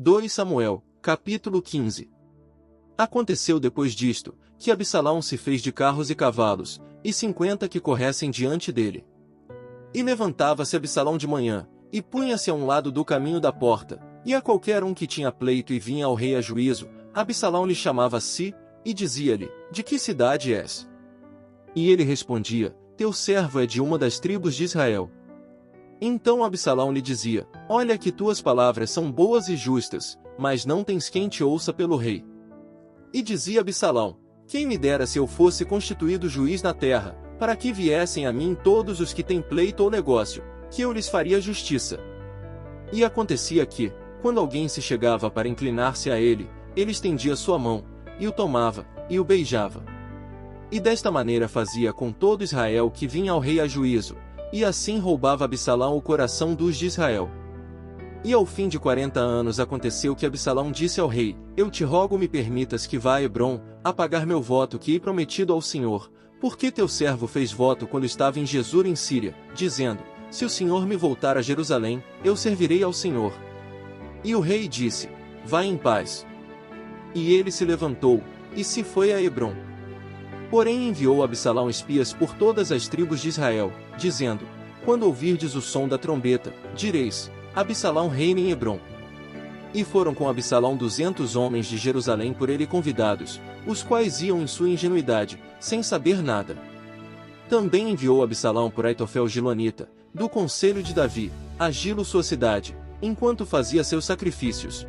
2 Samuel, capítulo 15. Aconteceu depois disto, que Absalão se fez de carros e cavalos, e 50 que corressem diante dele. E levantava-se Absalão de manhã, e punha-se a um lado do caminho da porta, e a qualquer um que tinha pleito e vinha ao rei a juízo, Absalão lhe chamava a si, e dizia-lhe, de que cidade és? E ele respondia, teu servo é de uma das tribos de Israel. Então Absalão lhe dizia, olha que tuas palavras são boas e justas, mas não tens quem te ouça pelo rei. E dizia Absalão, quem me dera se eu fosse constituído juiz na terra, para que viessem a mim todos os que têm pleito ou negócio, que eu lhes faria justiça. E acontecia que, quando alguém se chegava para inclinar-se a ele, ele estendia sua mão, e o tomava, e o beijava. E desta maneira fazia com todo Israel que vinha ao rei a juízo, e assim roubava Absalão o coração dos de Israel. E ao fim de 40 anos aconteceu que Absalão disse ao rei, eu te rogo me permitas que vá a Hebrom, a pagar meu voto que hei prometido ao Senhor, porque teu servo fez voto quando estava em Gesur em Síria, dizendo, se o Senhor me voltar a Jerusalém, eu servirei ao Senhor. E o rei disse, vai em paz. E ele se levantou, e se foi a Hebrom. Porém enviou Absalão espias por todas as tribos de Israel, dizendo, quando ouvirdes o som da trombeta, direis, Absalão reina em Hebrom. E foram com Absalão 200 homens de Jerusalém por ele convidados, os quais iam em sua ingenuidade, sem saber nada. Também enviou Absalão por Aitofel Gilonita, do conselho de Davi, a Gilo sua cidade, enquanto fazia seus sacrifícios.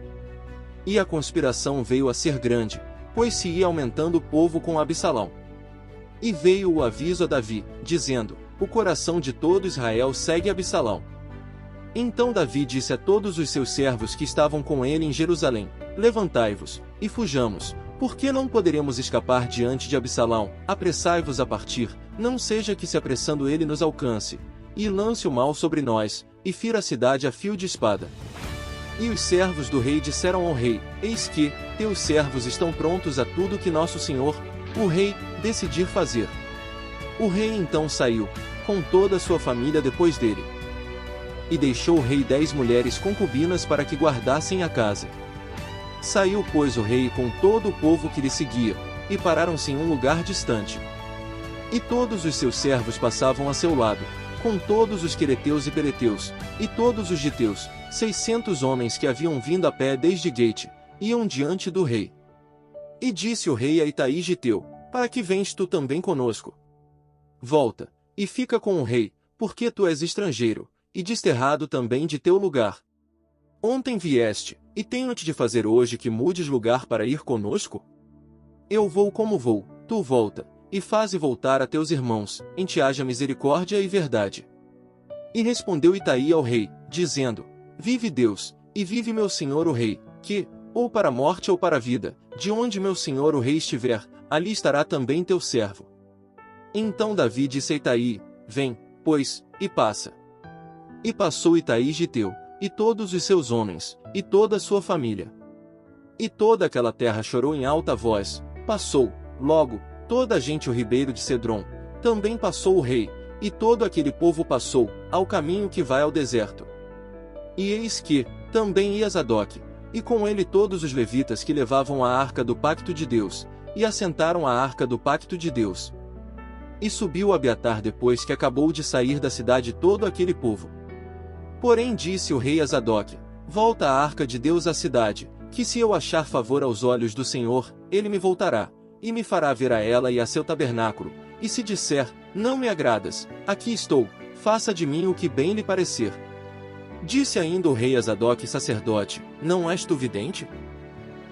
E a conspiração veio a ser grande, pois se ia aumentando o povo com Absalão. E veio o aviso a Davi, dizendo, o coração de todo Israel segue Absalão. Então Davi disse a todos os seus servos que estavam com ele em Jerusalém, levantai-vos, e fujamos, porque não poderemos escapar diante de Absalão, apressai-vos a partir, não seja que se apressando ele nos alcance, e lance o mal sobre nós, e fira a cidade a fio de espada. E os servos do rei disseram ao rei, eis que, teus servos estão prontos a tudo que nosso senhor, o rei, decidir fazer. O rei então saiu, com toda a sua família depois dele. E deixou o rei 10 mulheres concubinas para que guardassem a casa. Saiu pois o rei com todo o povo que lhe seguia, e pararam-se em um lugar distante. E todos os seus servos passavam a seu lado, com todos os quereteus e peleteus, e todos os giteus, 600 homens que haviam vindo a pé desde Gate, iam diante do rei. E disse o rei a Itai giteu, para que vens tu também conosco? Volta, e fica com o rei, porque tu és estrangeiro, e desterrado também de teu lugar. Ontem vieste, e tenho-te de fazer hoje que mudes lugar para ir conosco? Eu vou como vou, tu volta, e faze voltar a teus irmãos, em te haja misericórdia e verdade. E respondeu Itai ao rei, dizendo, vive Deus, e vive meu senhor o rei, que, ou para a morte ou para a vida, de onde meu senhor o rei estiver, ali estará também teu servo. Então Davi disse a Itai, vem, pois, e passa. E passou Itai giteu, e todos os seus homens, e toda a sua família. E toda aquela terra chorou em alta voz, passou, logo, toda a gente o ribeiro de Cedron, também passou o rei, e todo aquele povo passou, ao caminho que vai ao deserto. E eis que, também ia Zadok, e com ele todos os levitas que levavam a arca do pacto de Deus, e assentaram a arca do pacto de Deus. E subiu Abiatar depois que acabou de sair da cidade todo aquele povo. Porém disse o rei a Zadok, volta a arca de Deus à cidade, que se eu achar favor aos olhos do Senhor, ele me voltará, e me fará ver a ela e a seu tabernáculo, e se disser, não me agradas, aqui estou, faça de mim o que bem lhe parecer. Disse ainda o rei a Zadok sacerdote, não és tu vidente?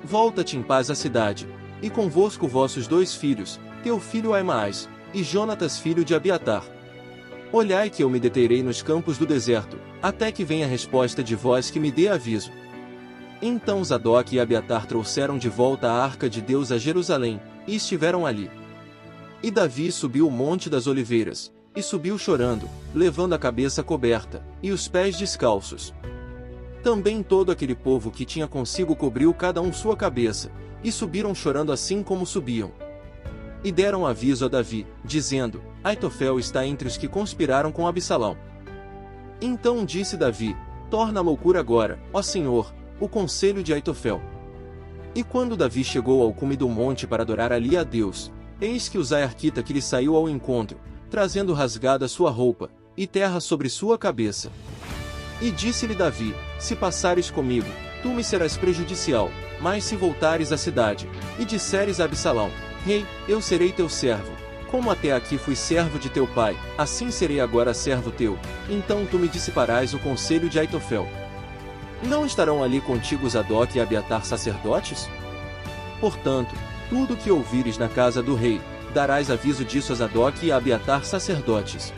Volta-te em paz à cidade, e convosco vossos 2 filhos, teu filho Aimaas, e Jonatas filho de Abiatar. Olhai que eu me deterei nos campos do deserto, até que venha a resposta de vós que me dê aviso. Então Zadok e Abiatar trouxeram de volta a arca de Deus a Jerusalém, e estiveram ali. E Davi subiu o monte das oliveiras, e subiu chorando, levando a cabeça coberta, e os pés descalços. Também todo aquele povo que tinha consigo cobriu cada um sua cabeça, e subiram chorando assim como subiam. E deram aviso a Davi, dizendo, Aitofel está entre os que conspiraram com Absalão. Então disse Davi, torna a loucura agora, ó Senhor, o conselho de Aitofel. E quando Davi chegou ao cume do monte para adorar ali a Deus, eis que Uzai arquita que lhe saiu ao encontro, trazendo rasgada sua roupa, e terra sobre sua cabeça. E disse-lhe Davi: se passares comigo, tu me serás prejudicial, mas se voltares à cidade, e disseres a Absalão: rei, eu serei teu servo, como até aqui fui servo de teu pai, assim serei agora servo teu, então tu me dissiparás o conselho de Aitofel. Não estarão ali contigo Zadok e Abiatar sacerdotes? Portanto, tudo que ouvires na casa do rei, darás aviso disso a Zadok e a Abiatar sacerdotes.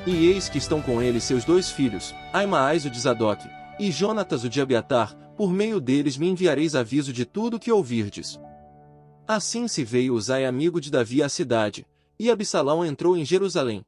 E eis que estão com ele seus 2 filhos, Aimaas o de Zadok, e Jonatas o de Abiatar, por meio deles me enviareis aviso de tudo que ouvirdes. Assim se veio Uzai amigo de Davi à cidade, e Absalão entrou em Jerusalém.